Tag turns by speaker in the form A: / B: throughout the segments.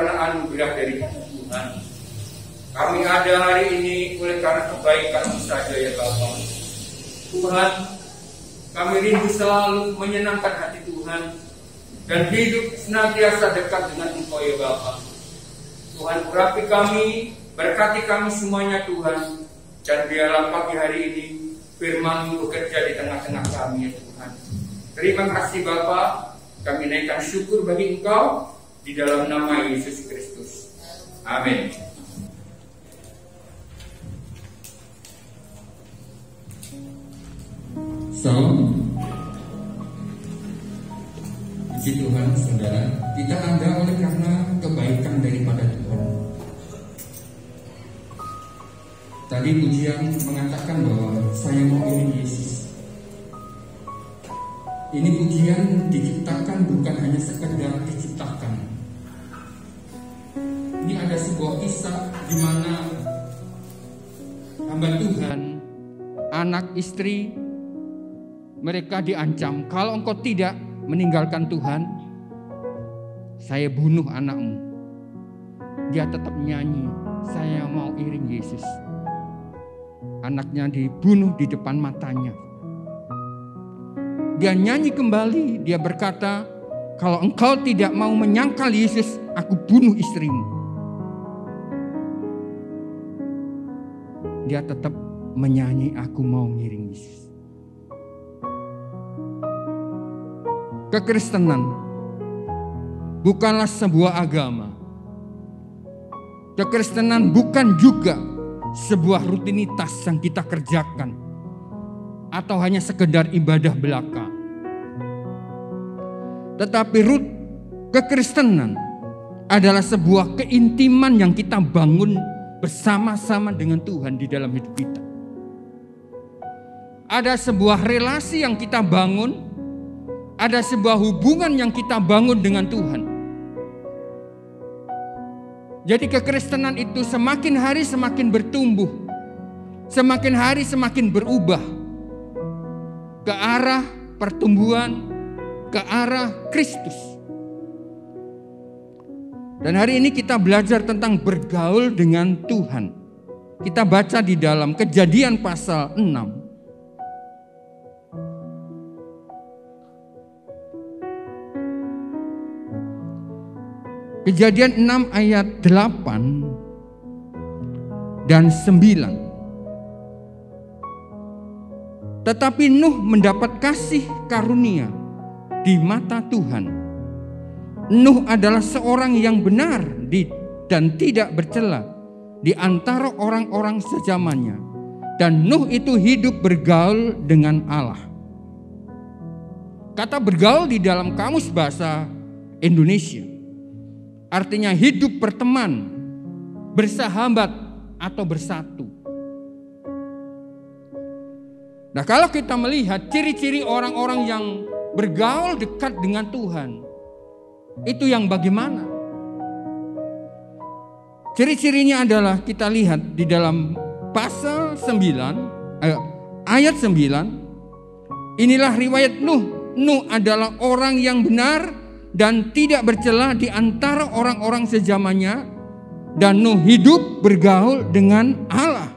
A: karena anugerah dari Tuhan. Kami ada hari ini oleh karena kebaikan-Mu saja ya Bapa. Tuhan, kami rindu selalu menyenangkan hati Tuhan dan hidup senantiasa dekat dengan Engkau ya Bapa. Tuhan, urapi kami, berkati kami semuanya Tuhan, dan biarlah pagi hari ini firman-Mu bekerja di tengah-tengah kami ya Tuhan. Terima kasih Bapa, kami naikkan syukur bagi Engkau di dalam nama Yesus Kristus. Amin.
B: Salam. Puji Tuhan, saudara, kita ada oleh karena kebaikan daripada Tuhan. Tadi pujian mengatakan bahwa saya mau ingin Yesus. Ini pujian diciptakan bukan hanya sekedar diciptakan. Ini ada sebuah kisah di mana hamba Tuhan, anak istri, mereka diancam, kalau engkau tidak meninggalkan Tuhan, saya bunuh anakmu. Dia tetap nyanyi, saya mau iring Yesus. Anaknya dibunuh di depan matanya. Dia nyanyi kembali, dia berkata, kalau engkau tidak mau menyangkal Yesus, aku bunuh istrimu. Dia tetap menyanyi, aku mau ngiring Yesus. Kekristenan bukanlah sebuah agama. Kekristenan bukan juga sebuah rutinitas yang kita kerjakan atau hanya sekedar ibadah belaka. Tetapi kekristenan adalah sebuah keintiman yang kita bangun bersama-sama dengan Tuhan di dalam hidup kita. Ada sebuah relasi yang kita bangun. Ada sebuah hubungan yang kita bangun dengan Tuhan. Jadi kekristenan itu semakin hari semakin bertumbuh. Semakin hari semakin berubah. Ke arah pertumbuhan, ke arah Kristus. Dan hari ini kita belajar tentang bergaul dengan Tuhan. Kita baca di dalam Kejadian pasal 6. Kejadian 6 ayat 8 dan 9. Tetapi Nuh mendapat kasih karunia di mata Tuhan. Nuh adalah seorang yang benar dan tidak bercela di antara orang-orang sezamannya. Dan Nuh itu hidup bergaul dengan Allah. Kata bergaul di dalam kamus bahasa Indonesia artinya hidup berteman, bersahabat, atau bersatu. Nah, kalau kita melihat ciri-ciri orang-orang yang bergaul dekat dengan Tuhan, itu yang bagaimana? Ciri-cirinya adalah kita lihat di dalam pasal 9, ayat 9. Inilah riwayat Nuh. Nuh adalah orang yang benar dan tidak bercela di antara orang-orang sezamannya, dan Nuh hidup bergaul dengan Allah.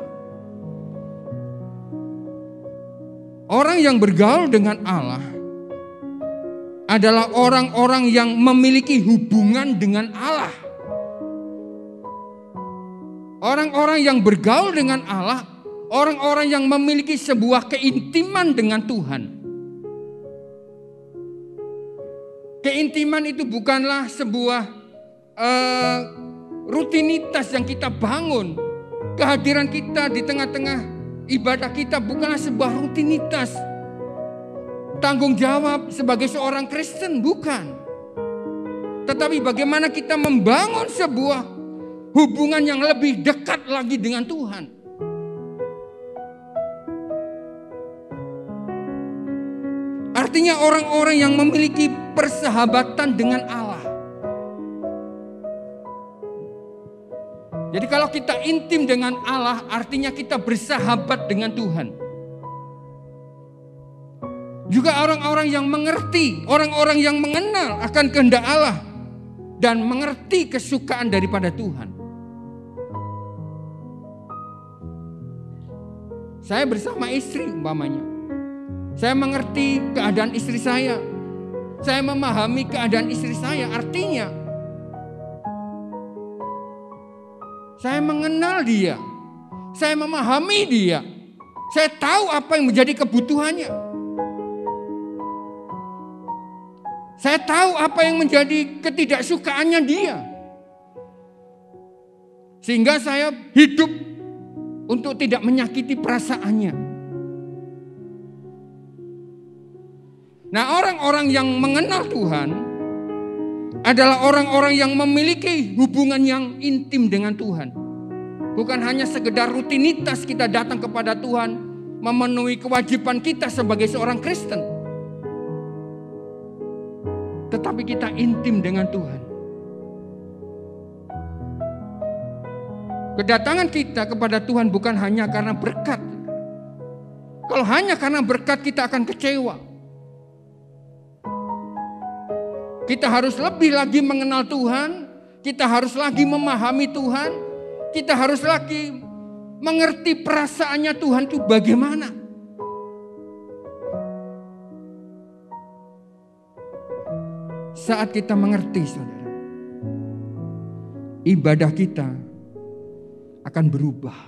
B: Orang yang bergaul dengan Allah adalah orang-orang yang memiliki hubungan dengan Allah. Orang-orang yang bergaul dengan Allah, orang-orang yang memiliki sebuah keintiman dengan Tuhan. Keintiman itu bukanlah sebuah rutinitas yang kita bangun. Kehadiran kita di tengah-tengah ibadah kita bukanlah sebuah rutinitas. Tanggung jawab sebagai seorang Kristen, bukan. Tetapi bagaimana kita membangun sebuah hubungan yang lebih dekat lagi dengan Tuhan. Artinya orang-orang yang memiliki persahabatan dengan Allah. Jadi kalau kita intim dengan Allah, artinya kita bersahabat dengan Tuhan. Juga orang-orang yang mengerti, orang-orang yang mengenal akan kehendak Allah. dan mengerti kesukaan daripada Tuhan. Saya bersama istri umpamanya. Saya mengerti keadaan istri saya. Saya memahami keadaan istri saya. Artinya saya mengenal dia. Saya memahami dia. Saya tahu apa yang menjadi kebutuhannya. Saya tahu apa yang menjadi ketidaksukaannya dia. Sehingga saya hidup untuk tidak menyakiti perasaannya. Nah, orang-orang yang mengenal Tuhan adalah orang-orang yang memiliki hubungan yang intim dengan Tuhan. Bukan hanya sekedar rutinitas kita datang kepada Tuhan, memenuhi kewajiban kita sebagai seorang Kristen. Tetapi kita intim dengan Tuhan. Kedatangan kita kepada Tuhan bukan hanya karena berkat. Kalau hanya karena berkat kita akan kecewa. Kita harus lebih lagi mengenal Tuhan. Kita harus lagi memahami Tuhan. Kita harus lagi mengerti perasaannya Tuhan itu bagaimana. Saat kita mengerti, saudara, ibadah kita akan berubah.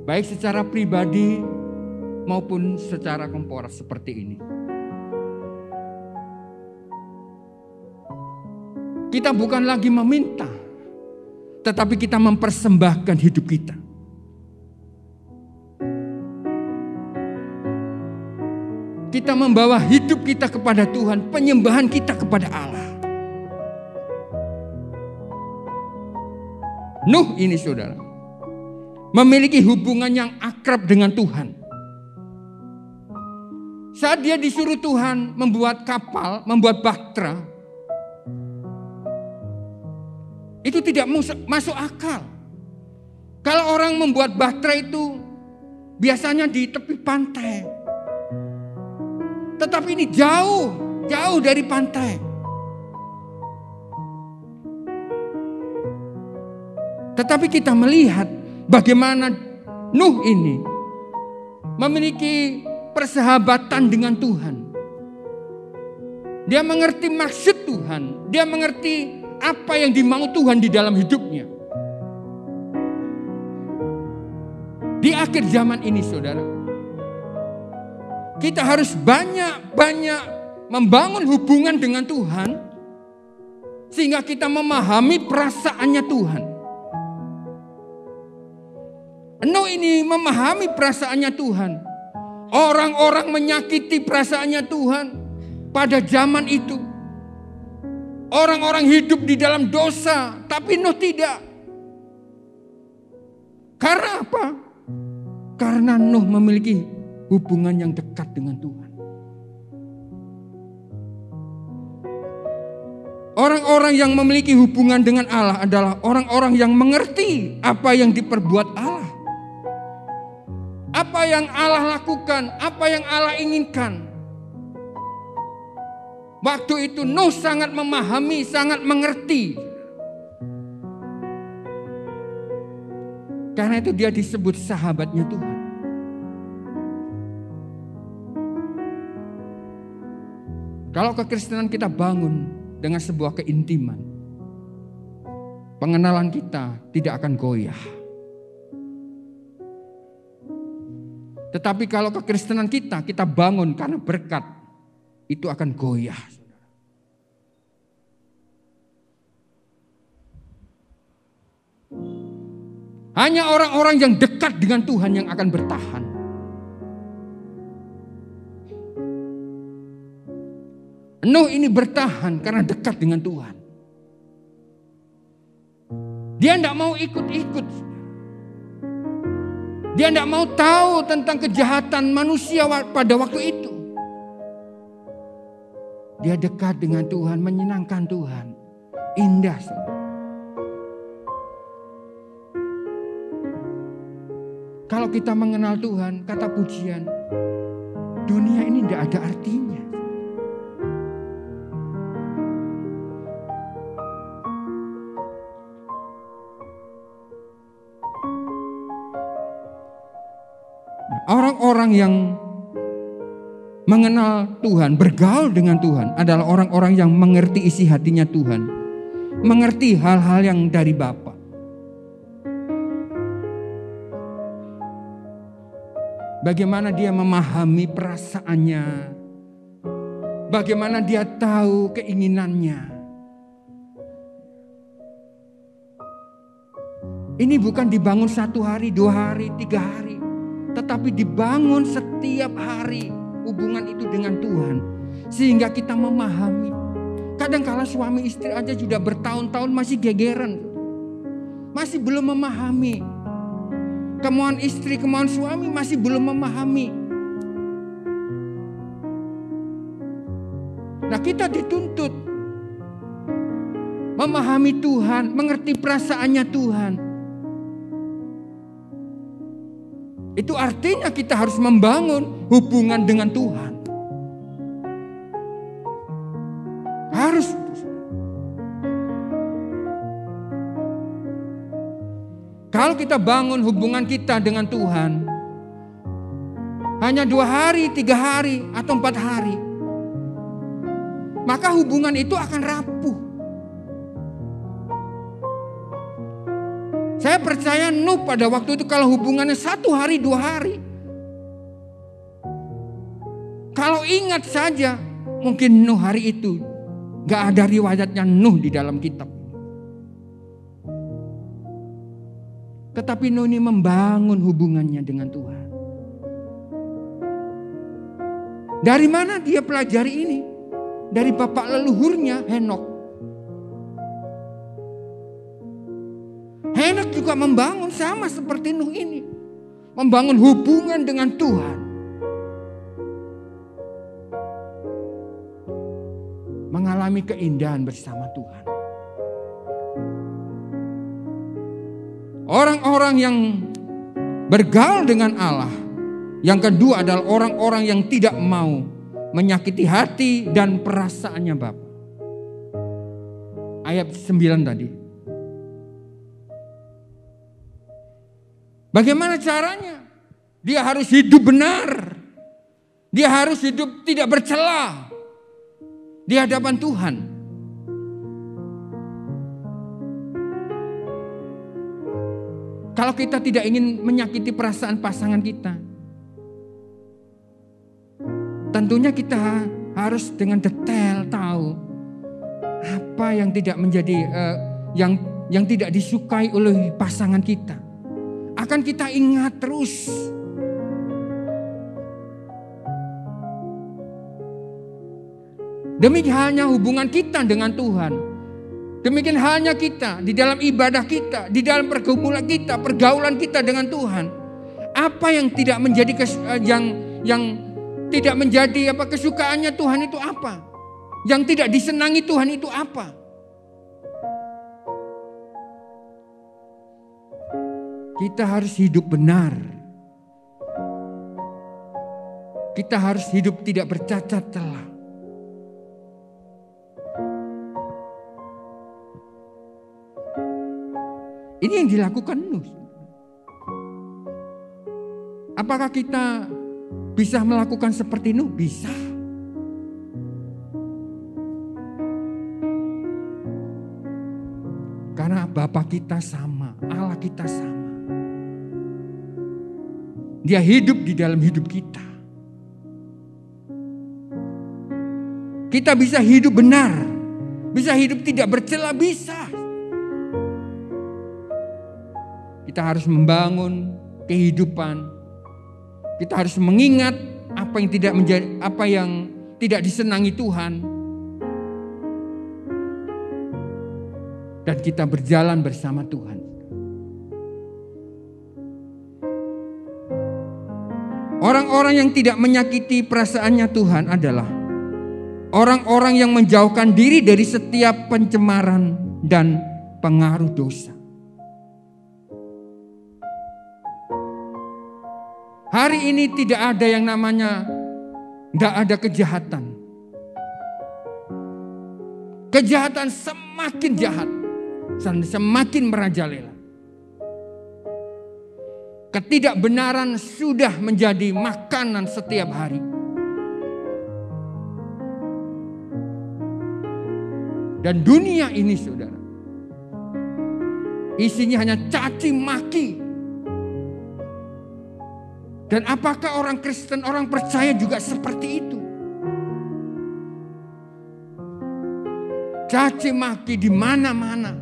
B: Baik secara pribadi maupun secara komporas seperti ini. Kita bukan lagi meminta, tetapi kita mempersembahkan hidup kita. Kita membawa hidup kita kepada Tuhan, penyembahan kita kepada Allah. Nuh ini saudara, memiliki hubungan yang akrab dengan Tuhan. Saat dia disuruh Tuhan membuat kapal, membuat bahtera, itu tidak masuk akal. Kalau orang membuat bahtera itu biasanya di tepi pantai. Tetapi ini jauh dari pantai. Tetapi kita melihat bagaimana Nuh ini memiliki persahabatan dengan Tuhan. Dia mengerti maksud Tuhan. Dia mengerti apa yang dimau Tuhan di dalam hidupnya. Di akhir zaman ini saudara, kita harus banyak membangun hubungan dengan Tuhan. Sehingga kita memahami perasaannya Tuhan. Nuh ini memahami perasaannya Tuhan. Orang-orang menyakiti perasaannya Tuhan pada zaman itu. Orang-orang hidup di dalam dosa, tapi Nuh tidak. Karena apa? Karena Nuh memiliki hubungan yang dekat dengan Tuhan. Orang-orang yang memiliki hubungan dengan Allah adalah orang-orang yang mengerti apa yang diperbuat Allah. Apa yang Allah lakukan, apa yang Allah inginkan. Waktu itu Nuh sangat memahami, sangat mengerti. Karena itu dia disebut sahabatnya Tuhan. Kalau kekristenan kita bangun dengan sebuah keintiman, pengenalan kita tidak akan goyah. Tetapi kalau kekristenan kita bangun karena berkat, itu akan goyah. Hanya orang-orang yang dekat dengan Tuhan yang akan bertahan. Nuh ini bertahan karena dekat dengan Tuhan. Dia tidak mau ikut-ikut. Dia tidak mau tahu tentang kejahatan manusia pada waktu itu. Dia dekat dengan Tuhan, menyenangkan Tuhan. Indah. Kalau kita mengenal Tuhan, kata pujian, dunia ini tidak ada artinya. Orang-orang yang mengenal Tuhan, bergaul dengan Tuhan adalah orang-orang yang mengerti isi hatinya Tuhan, mengerti hal-hal yang dari Bapa. Bagaimana dia memahami perasaannya, bagaimana dia tahu keinginannya. Ini bukan dibangun 1 hari, 2 hari, 3 hari, tetapi dibangun setiap hari hubungan itu dengan Tuhan, sehingga kita memahami. Kadang-kala suami istri aja sudah bertahun-tahun masih gegeran, masih belum memahami. Kemauan istri, kemauan suami masih belum memahami. Nah, kita dituntut memahami Tuhan, mengerti perasaannya Tuhan. Itu artinya kita harus membangun hubungan dengan Tuhan. Harus. Kalau kita bangun hubungan kita dengan Tuhan hanya 2 hari, 3 hari, atau 4 hari, maka hubungan itu akan rapuh. Saya percaya Nuh pada waktu itu kalau hubungannya 1 hari, 2 hari, kalau ingat saja, mungkin Nuh hari itu gak ada riwayatnya Nuh di dalam kitab. Tetapi Nuh ini membangun hubungannya dengan Tuhan. Dari mana dia pelajari ini? Dari bapak leluhurnya Henokh. Henokh juga membangun sama seperti Nuh ini. Membangun hubungan dengan Tuhan. Mengalami keindahan bersama Tuhan. Orang-orang yang bergaul dengan Allah. Yang kedua adalah orang-orang yang tidak mau menyakiti hati dan perasaannya Bapa. Ayat 9 tadi. Bagaimana caranya? Dia harus hidup benar. Dia harus hidup tidak bercela di hadapan Tuhan. Kalau kita tidak ingin menyakiti perasaan pasangan kita, tentunya kita harus dengan detail tahu apa yang tidak menjadi yang tidak disukai oleh pasangan kita. Akan kita ingat terus. Demikian halnya hubungan kita dengan Tuhan. Demikian halnya kita di dalam ibadah kita, di dalam pergumulan kita, pergaulan kita dengan Tuhan. Apa yang tidak menjadi yang tidak menjadi kesukaannya Tuhan itu apa? Yang tidak disenangi Tuhan itu apa? Kita harus hidup benar. Kita harus hidup tidak bercacat celah. Ini yang dilakukan Nuh. Apakah kita bisa melakukan seperti Nuh? Bisa. Karena Bapa kita sama, Allah kita sama. Dia hidup di dalam hidup kita. Kita bisa hidup benar, bisa hidup tidak bercela, bisa. Kita harus membangun kehidupan. Kita harus mengingat apa yang tidak disenangi Tuhan. Dan kita berjalan bersama Tuhan. Orang-orang yang tidak menyakiti perasaannya Tuhan adalah orang-orang yang menjauhkan diri dari setiap pencemaran dan pengaruh dosa. Hari ini tidak ada yang namanya tidak ada kejahatan. Kejahatan semakin jahat, semakin merajalela. Ketidakbenaran sudah menjadi makanan setiap hari. Dan dunia ini, saudara, isinya hanya caci maki. Dan apakah orang Kristen, orang percaya juga seperti itu? Caci maki di mana-mana.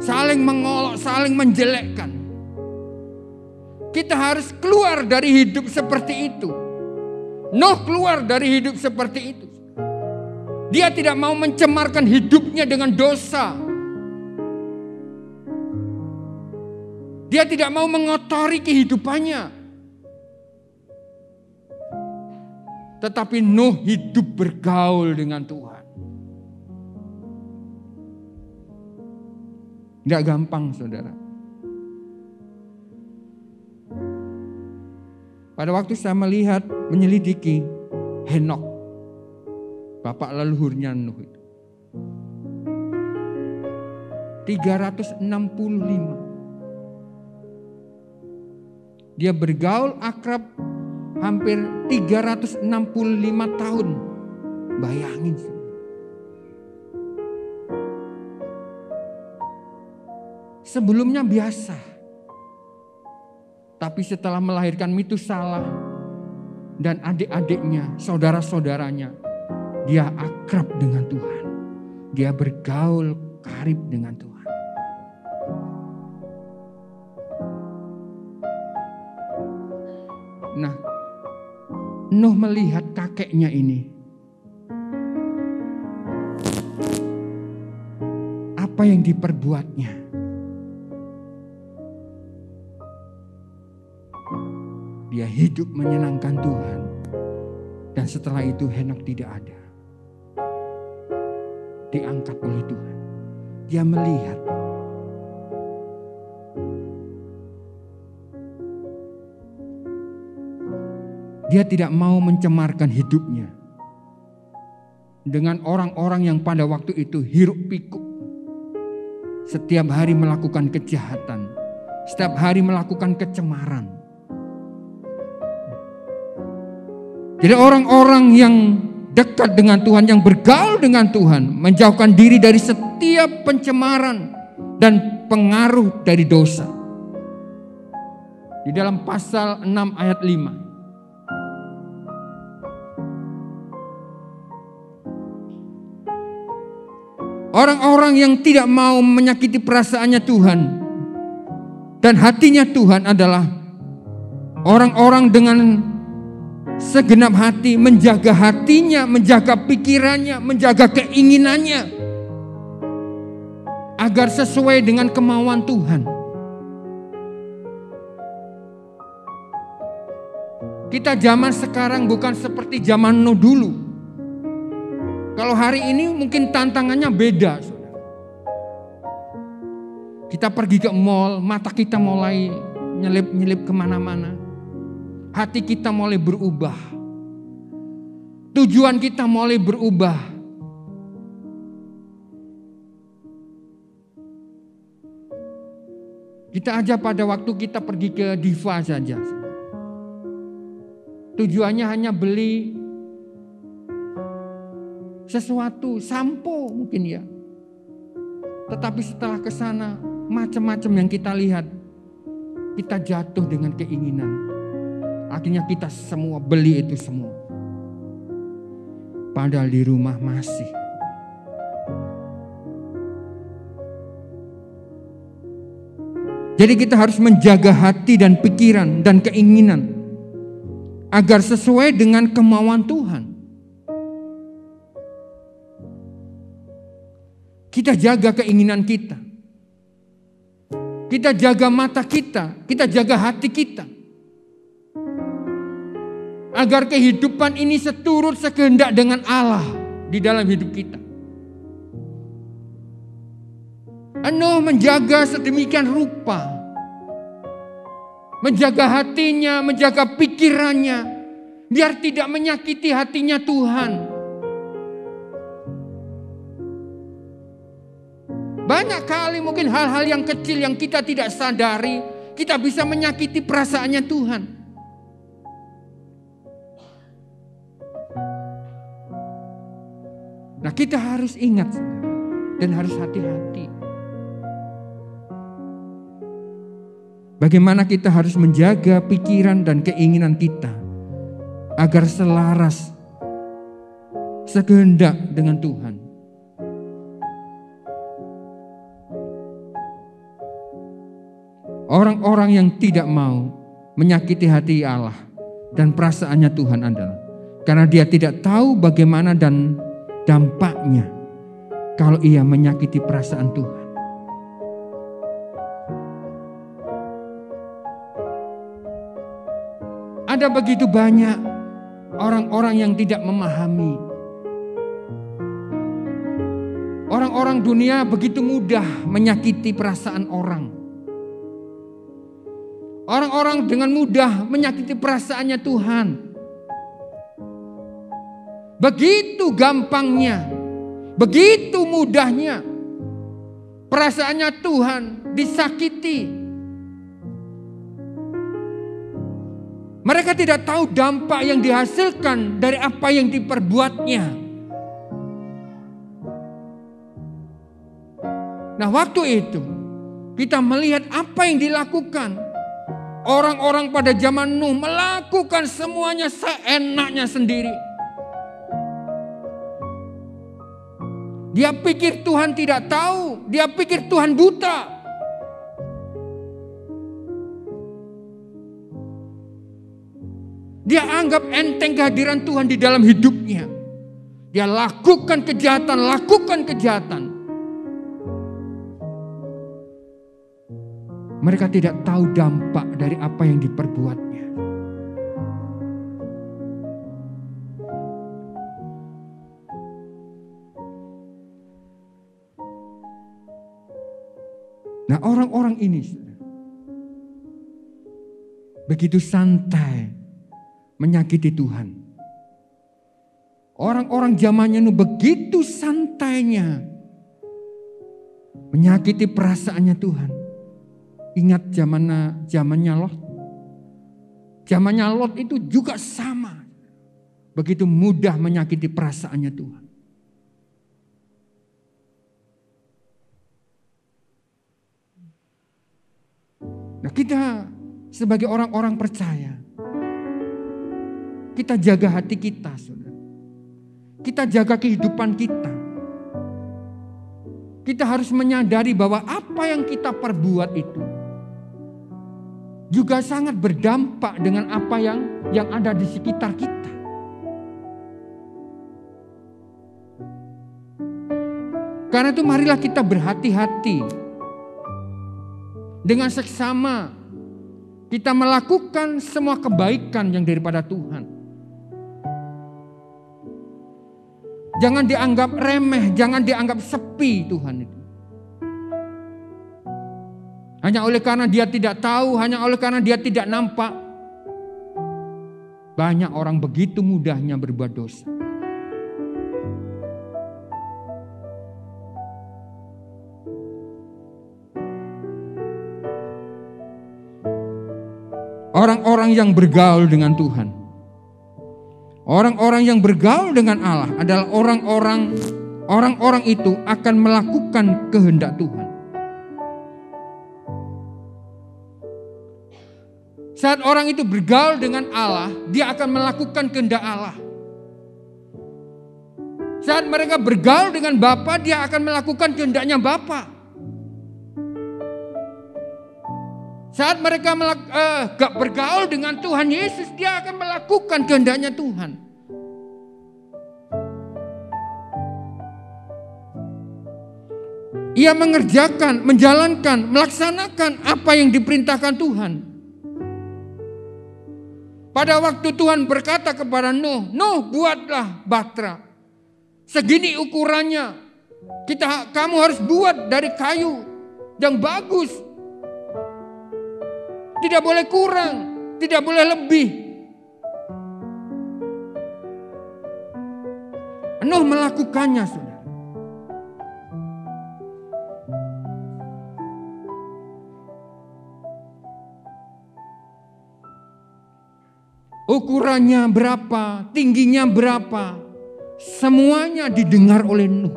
B: Saling mengolok, saling menjelekkan. Kita harus keluar dari hidup seperti itu. Nuh keluar dari hidup seperti itu. Dia tidak mau mencemarkan hidupnya dengan dosa. Dia tidak mau mengotori kehidupannya. Tetapi Nuh hidup bergaul dengan Tuhan. Tidak gampang, saudara. Pada waktu saya melihat, menyelidiki Henokh, bapak leluhurnya Nuh itu, 365. Dia bergaul akrab hampir 365 tahun. Bayangin. Sebelumnya biasa. Tapi setelah melahirkan Metusalah dan adik-adiknya, saudara-saudaranya, dia akrab dengan Tuhan. Dia bergaul karib dengan Tuhan. Nah, Nuh melihat kakeknya ini. Apa yang diperbuatnya? Dia hidup menyenangkan Tuhan. Dan setelah itu Henokh tidak ada. Diangkat oleh Tuhan. Dia melihat. Dia tidak mau mencemarkan hidupnya dengan orang-orang yang pada waktu itu hiruk pikuk. Setiap hari melakukan kejahatan. Setiap hari melakukan kecemaran. Jadi orang-orang yang dekat dengan Tuhan, yang bergaul dengan Tuhan, menjauhkan diri dari setiap pencemaran dan pengaruh dari dosa. Di dalam pasal 6 ayat 5. Orang-orang yang tidak mau menyakiti perasaannya Tuhan dan hatinya Tuhan adalah orang-orang dengan segenap hati, menjaga hatinya, menjaga pikirannya, menjaga keinginannya agar sesuai dengan kemauan Tuhan. Kita zaman sekarang bukan seperti zaman Nuh dulu. Kalau hari ini mungkin tantangannya beda. Kita pergi ke mall, mata kita mulai nyelip-nyelip kemana-mana. Hati kita mulai berubah. Tujuan kita mulai berubah. Kita aja pada waktu kita pergi ke Diva saja. Tujuannya hanya beli sesuatu, sampo mungkin ya. Tetapi setelah ke sana, macam-macam yang kita lihat, kita jatuh dengan keinginan. Akhirnya kita semua beli itu semua. Padahal di rumah masih. Jadi kita harus menjaga hati dan pikiran dan keinginan agar sesuai dengan kemauan Tuhan. Kita jaga keinginan kita. Kita jaga mata kita, kita jaga hati kita. Agar kehidupan ini seturut sekehendak dengan Allah di dalam hidup kita. Nuh menjaga sedemikian rupa. Menjaga hatinya, menjaga pikirannya. Biar tidak menyakiti hatinya Tuhan. Banyak kali mungkin hal-hal yang kecil yang kita tidak sadari, kita bisa menyakiti perasaannya Tuhan. Nah, kita harus ingat dan harus hati-hati. Bagaimana kita harus menjaga pikiran dan keinginan kita agar selaras sekehendak dengan Tuhan. Orang-orang yang tidak mau menyakiti hati Allah dan perasaannya Tuhan adalah karena dia tidak tahu bagaimana dan dampaknya kalau ia menyakiti perasaan Tuhan. Ada begitu banyak orang-orang yang tidak memahami. Orang-orang dunia begitu mudah menyakiti perasaan orang. Orang-orang dengan mudah menyakiti perasaannya Tuhan. Begitu gampangnya, begitu mudahnya perasaannya Tuhan disakiti. Mereka tidak tahu dampak yang dihasilkan dari apa yang diperbuatnya. Nah, waktu itu kita melihat apa yang dilakukan orang-orang pada zaman Nuh, melakukan semuanya seenaknya sendiri. Dia pikir Tuhan tidak tahu, dia pikir Tuhan buta. Dia anggap enteng kehadiran Tuhan di dalam hidupnya. Dia lakukan kejahatan. Mereka tidak tahu dampak dari apa yang diperbuatnya. Nah, orang-orang ini begitu santai menyakiti Tuhan. Orang-orang zamannya Nuh begitu santainya menyakiti perasaannya Tuhan. Ingat zamannya Lot. Zamannya Lot itu juga sama. Begitu mudah menyakiti perasaannya Tuhan. Nah, kita sebagai orang-orang percaya, kita jaga hati kita, saudara. Kita jaga kehidupan kita. Kita harus menyadari bahwa apa yang kita perbuat itu juga sangat berdampak dengan apa yang ada di sekitar kita. Karena itu marilah kita berhati-hati dengan seksama. Kita melakukan semua kebaikan yang daripada Tuhan. Jangan dianggap remeh, jangan dianggap sepi Tuhan itu. Hanya oleh karena dia tidak tahu, hanya oleh karena dia tidak nampak. Banyak orang begitu mudahnya berbuat dosa. Orang-orang yang bergaul dengan Tuhan, orang-orang yang bergaul dengan Allah adalah orang-orang itu akan melakukan kehendak Tuhan. Saat orang itu bergaul dengan Allah, dia akan melakukan kehendak Allah. Saat mereka bergaul dengan Bapa, dia akan melakukan kehendaknya Bapa. Saat mereka bergaul dengan Tuhan Yesus, dia akan melakukan kehendaknya Tuhan. Ia mengerjakan, menjalankan, melaksanakan apa yang diperintahkan Tuhan. Pada waktu Tuhan berkata kepada Nuh, Nuh buatlah bahtera. Segini ukurannya. Kamu harus buat dari kayu yang bagus. Tidak boleh kurang, tidak boleh lebih. Nuh melakukannya, saudara. ukurannya berapa, tingginya berapa, semuanya didengar oleh Nuh.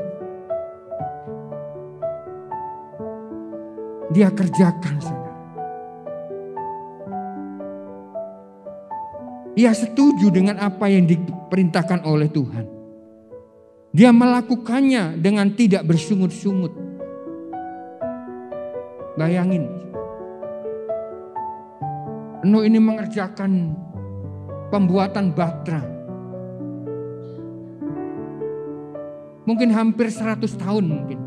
B: Dia kerjakan, saudara. Ia setuju dengan apa yang diperintahkan oleh Tuhan. Dia melakukannya dengan tidak bersungut-sungut. Bayangin, Nuh ini mengerjakan pembuatan Batra. Mungkin hampir 100 tahun mungkin.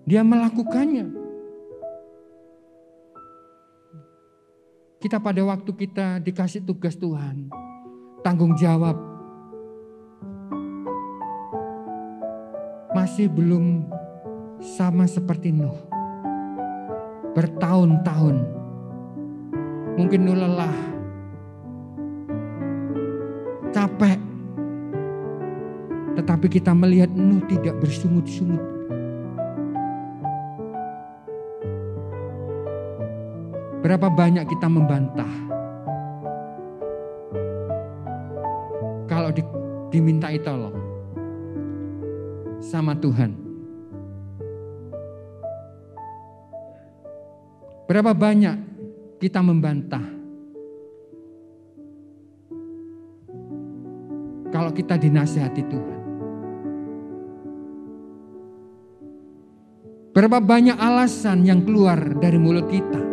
B: Dia melakukannya. Kita pada waktu kita dikasih tugas Tuhan, tanggung jawab, masih belum sama seperti Nuh. Bertahun-tahun, mungkin Nuh lelah, capek, tetapi kita melihat Nuh tidak bersungut-sungut. Berapa banyak kita membantah kalau dimintai tolong sama Tuhan. Berapa banyak kita membantah kalau kita dinasihati Tuhan. Berapa banyak alasan yang keluar dari mulut kita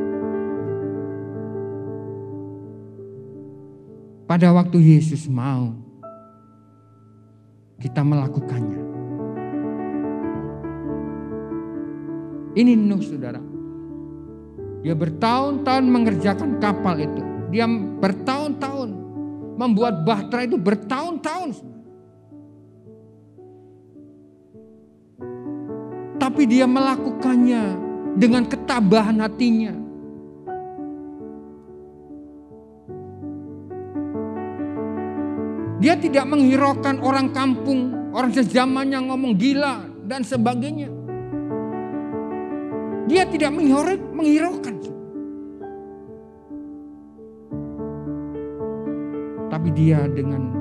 B: pada waktu Yesus mau kita melakukannya. Ini Nuh, saudara. Dia bertahun-tahun mengerjakan kapal itu. Dia bertahun-tahun membuat bahtera itu, bertahun-tahun. Tapi dia melakukannya dengan ketabahan hatinya. Dia tidak menghiraukan orang kampung, orang sezaman yang ngomong gila dan sebagainya. Dia tidak menghiraukan. Tapi dia dengan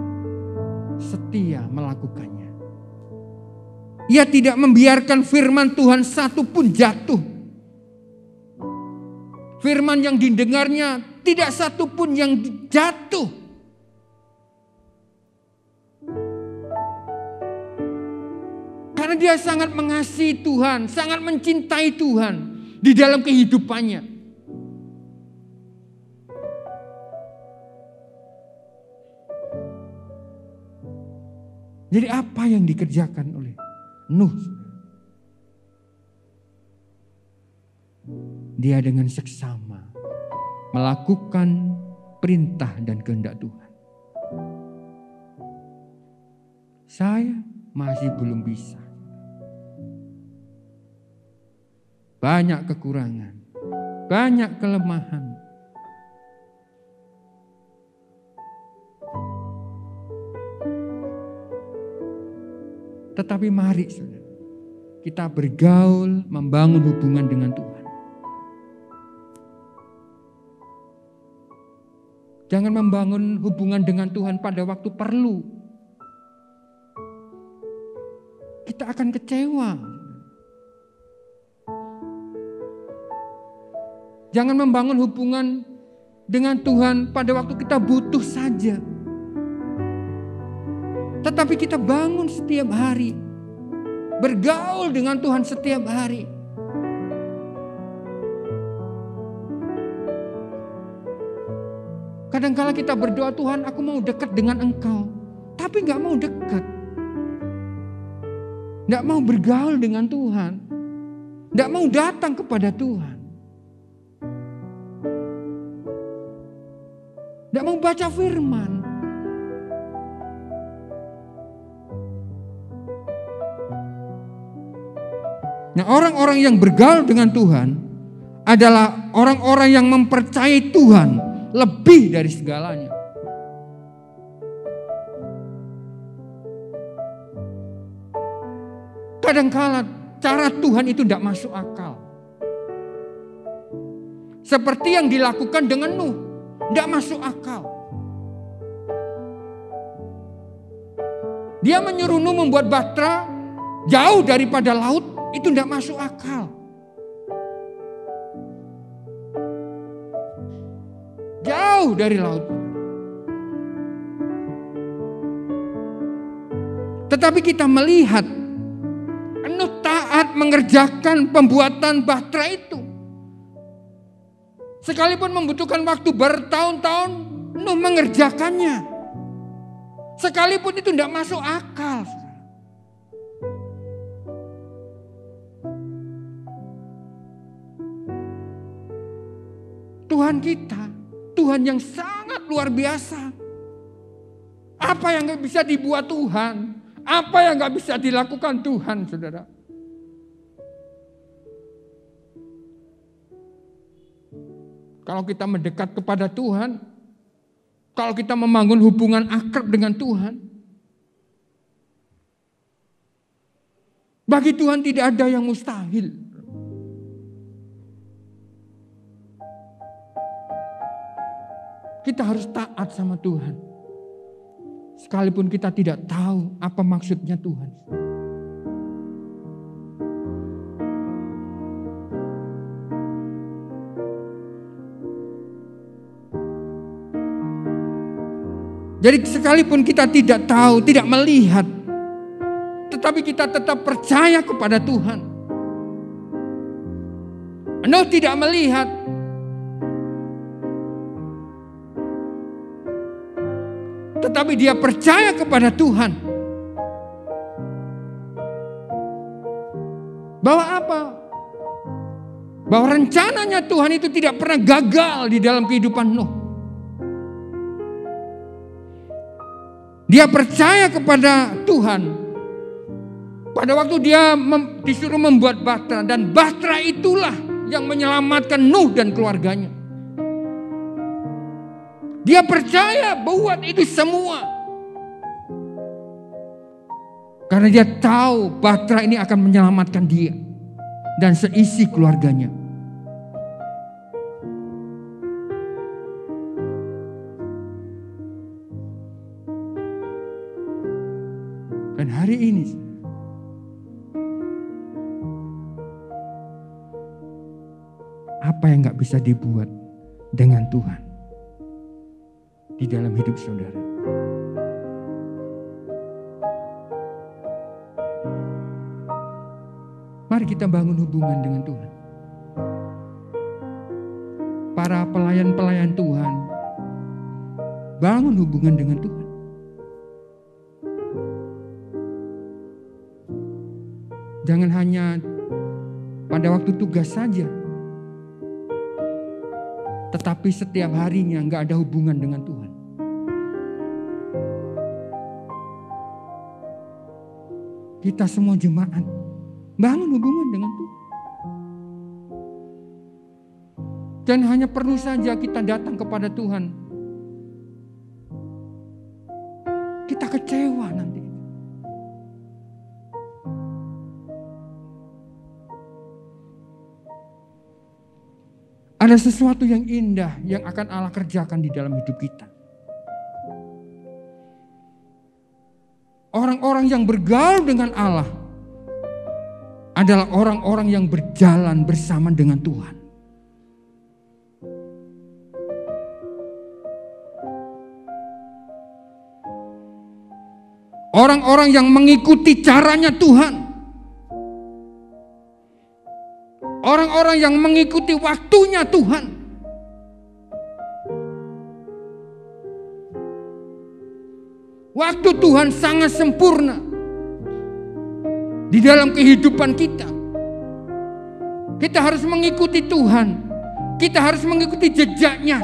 B: setia melakukannya. Ia tidak membiarkan firman Tuhan satu pun jatuh. Firman yang didengarnya tidak satu pun yang jatuh. Karena dia sangat mengasihi Tuhan, sangat mencintai Tuhan di dalam kehidupannya. Jadi apa yang dikerjakan oleh Nuh? Dia dengan seksama melakukan perintah dan kehendak Tuhan. Saya masih belum bisa. Banyak kekurangan, banyak kelemahan. Tetapi mari saudara, kita bergaul, membangun hubungan dengan Tuhan. Jangan membangun hubungan dengan Tuhan pada waktu perlu. Kita akan kecewa. Jangan membangun hubungan dengan Tuhan pada waktu kita butuh saja. Tetapi kita bangun setiap hari. Bergaul dengan Tuhan setiap hari. Kadang-kala kita berdoa, Tuhan aku mau dekat dengan Engkau. Tapi gak mau dekat. Gak mau bergaul dengan Tuhan. Gak mau datang kepada Tuhan. Gak mau baca firman. Nah, orang-orang yang bergaul dengan Tuhan adalah orang-orang yang mempercayai Tuhan lebih dari segalanya. Kadang-kala cara Tuhan itu tidak masuk akal. seperti yang dilakukan dengan Nuh. Tidak masuk akal. Dia menyuruh Nuh membuat bahtera jauh daripada laut. Itu tidak masuk akal. Jauh dari laut. Tetapi kita melihat Nuh taat mengerjakan pembuatan bahtera itu. Sekalipun membutuhkan waktu bertahun-tahun, Nuh mengerjakannya. Sekalipun itu tidak masuk akal. Tuhan kita, Tuhan yang sangat luar biasa. Apa yang gak bisa dibuat Tuhan? Apa yang gak bisa dilakukan Tuhan, saudara? Kalau kita mendekat kepada Tuhan, kalau kita membangun hubungan akrab dengan Tuhan, bagi Tuhan tidak ada yang mustahil. Kita harus taat sama Tuhan. Sekalipun kita tidak tahu apa maksudnya Tuhan. Jadi sekalipun kita tidak tahu, tidak melihat, tetapi kita tetap percaya kepada Tuhan. Nuh tidak melihat, tetapi dia percaya kepada Tuhan. Bahwa apa? Bahwa rencananya Tuhan itu tidak pernah gagal di dalam kehidupan Nuh. Dia percaya kepada Tuhan. Pada waktu dia disuruh membuat bahtera, dan bahtera itulah yang menyelamatkan Nuh dan keluarganya. Dia percaya buat itu semua. Karena dia tahu bahtera ini akan menyelamatkan dia dan seisi keluarganya. Dan hari ini apa yang gak bisa dibuat dengan Tuhan di dalam hidup saudara? Mari kita bangun hubungan dengan Tuhan. Para pelayan-pelayan Tuhan, bangun hubungan dengan Tuhan. Jangan hanya pada waktu tugas saja, tetapi setiap harinya gak ada hubungan dengan Tuhan. Kita semua jemaat bangun hubungan dengan Tuhan. Dan hanya perlu saja kita datang kepada Tuhan. Kita kecewa nanti. Ada sesuatu yang indah yang akan Allah kerjakan di dalam hidup kita. Orang-orang yang bergaul dengan Allah adalah orang-orang yang berjalan bersama dengan Tuhan. Orang-orang yang mengikuti caranya Tuhan. Orang-orang yang mengikuti waktunya Tuhan. Waktu Tuhan sangat sempurna di dalam kehidupan kita. Kita harus mengikuti Tuhan. Kita harus mengikuti jejaknya.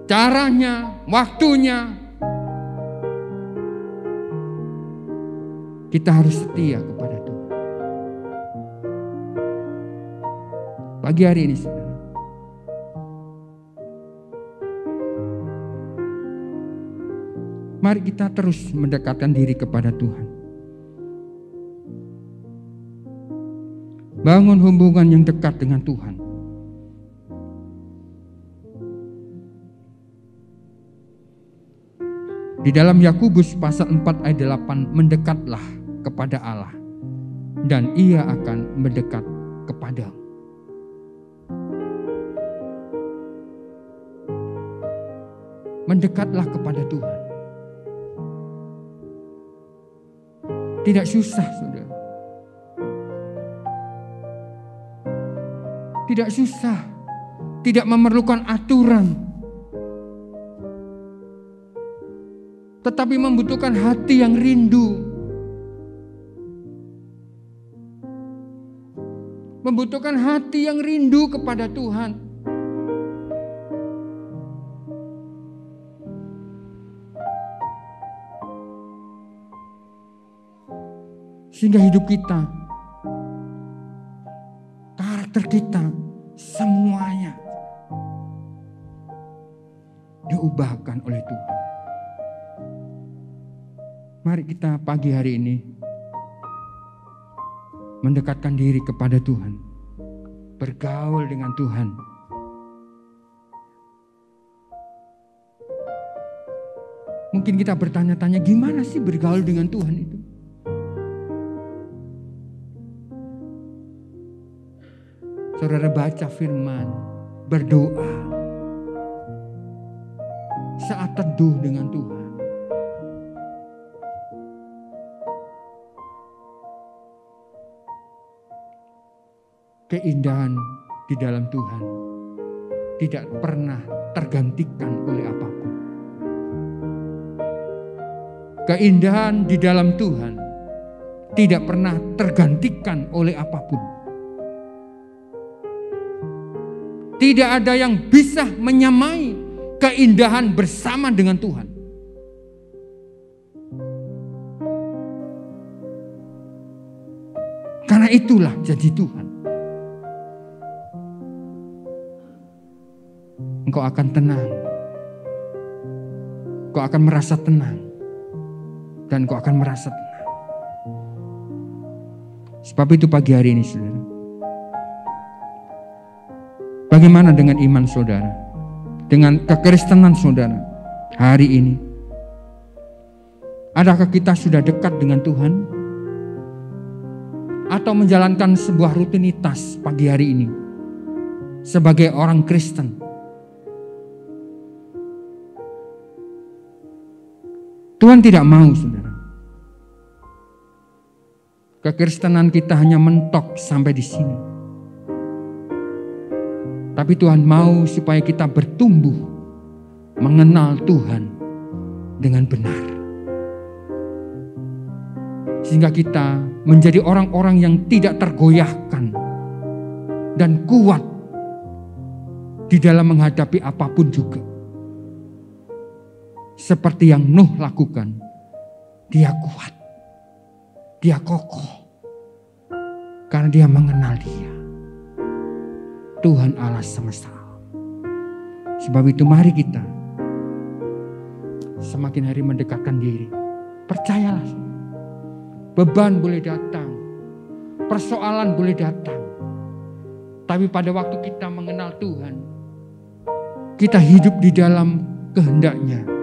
B: Caranya, waktunya. Kita harus setia kepada Tuhan. Pagi hari ini, saudara, mari kita terus mendekatkan diri kepada Tuhan. Bangun hubungan yang dekat dengan Tuhan. Di dalam Yakobus pasal 4 ayat 8, mendekatlah kepada Allah dan Ia akan mendekat kepadamu. Mendekatlah kepada Tuhan. Tidak susah, saudara. Tidak susah. Tidak memerlukan aturan. Tetapi membutuhkan hati yang rindu. Membutuhkan hati yang rindu kepada Tuhan. Sehingga hidup kita, karakter kita, semuanya diubahkan oleh Tuhan. Mari kita pagi hari ini mendekatkan diri kepada Tuhan, bergaul dengan Tuhan. Mungkin kita bertanya-tanya, gimana sih bergaul dengan Tuhan itu? Saudara baca firman, berdoa, saat teduh dengan Tuhan. Keindahan di dalam Tuhan tidak pernah tergantikan oleh apapun. Keindahan di dalam Tuhan tidak pernah tergantikan oleh apapun. Tidak ada yang bisa menyamai keindahan bersama dengan Tuhan. Karena itulah janji Tuhan. Engkau akan tenang. Engkau akan merasa tenang. Dan engkau akan merasa tenang. Sebab itu pagi hari ini, saudara, bagaimana dengan iman saudara? Dengan kekristenan saudara hari ini? Adakah kita sudah dekat dengan Tuhan? Atau menjalankan sebuah rutinitas pagi hari ini sebagai orang Kristen? Tuhan tidak mau, saudara, kekristenan kita hanya mentok sampai di sini. Tapi Tuhan mau supaya kita bertumbuh mengenal Tuhan dengan benar. Sehingga kita menjadi orang-orang yang tidak tergoyahkan dan kuat di dalam menghadapi apapun juga. Seperti yang Nuh lakukan, dia kuat, dia kokoh, karena dia mengenal Dia, Tuhan Allah semesta alam. Sebab itu mari kita semakin hari mendekatkan diri. Percayalah, beban boleh datang, persoalan boleh datang, tapi pada waktu kita mengenal Tuhan, kita hidup di dalam kehendak-Nya,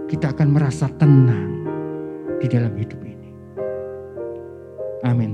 B: kita akan merasa tenang di dalam hidup ini. Amin.